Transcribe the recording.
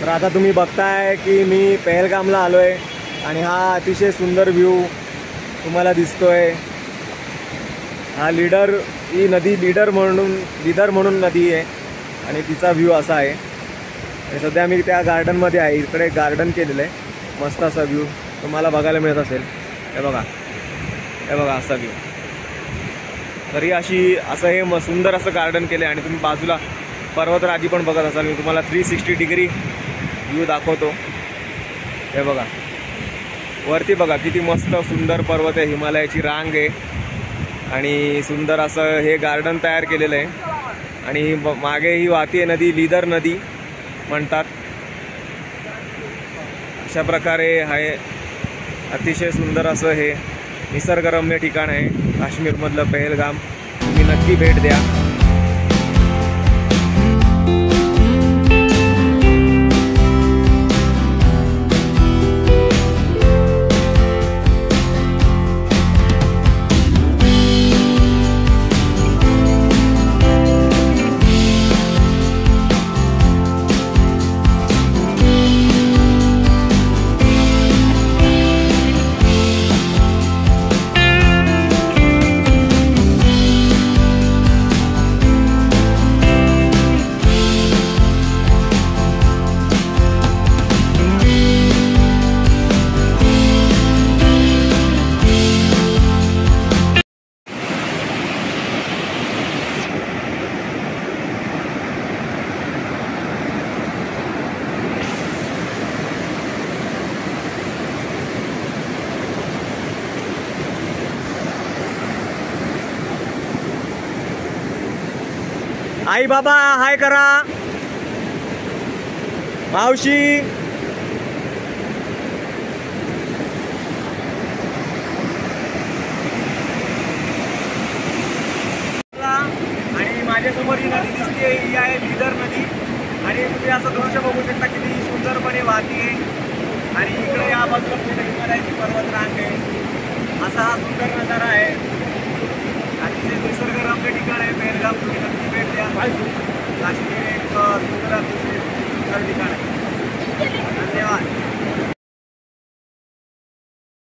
तर आता तुम्ही बघताय की मी पहलगामला आलो आहे आणि हा अतिशय सुंदर व्ह्यू तुम्हाला दिसतोय। हा ही नदी लीडर म्हणून नदी आहे आणि तिचा व्ह्यू असा आहे। आणि सध्या मी त्या गार्डनमध्ये आहे। इकडे गार्डन केलेलं आहे, मस्त असा व्ह्यू तुम्हाला बघायला मिळत असेल। हे बघा असा व्ह्यू। तरी असं हे सुंदर असं गार्डन केलं आहे आणि तुम्ही बाजूला पर्वतराजी पण बघत असाल। मी तुम्हाला 360 डिग्री व्ह्यू दाखवतो। हे बघा वरती बघा किती मस्त सुंदर पर्वत आहे, हिमालयाची रांग आहे आणि सुंदर असं हे गार्डन तयार केलेलं आहे। आणि मागे ही वाहती नदी लीडर नदी म्हणतात। अशा प्रकारे आहे अतिशय सुंदर असं हे निसर्गरम्य ठिकाण आहे काश्मीरमधलं पहलगाम। तुम्ही नक्की भेट द्या। आई बाबा हाय करा, मावशी आणि माझ्यासमोर ही नदी दिसते, ही आहे लीडर नदी। आणि तुम्ही असं दृश्य बघू शकता किती सुंदरपणे वाहती आहे आणि इकडे या बाजूला पुढे हिमालयाची पर्वत रांग आहे। असा हा सुंदर नजारा आहे आणि ते निसर्गरम्य ठिकाण आहे पहलगाम। तुम्ही नक्की भेट द्या। काश्मीर एक सुंदर ठिकाण आहे। धन्यवाद।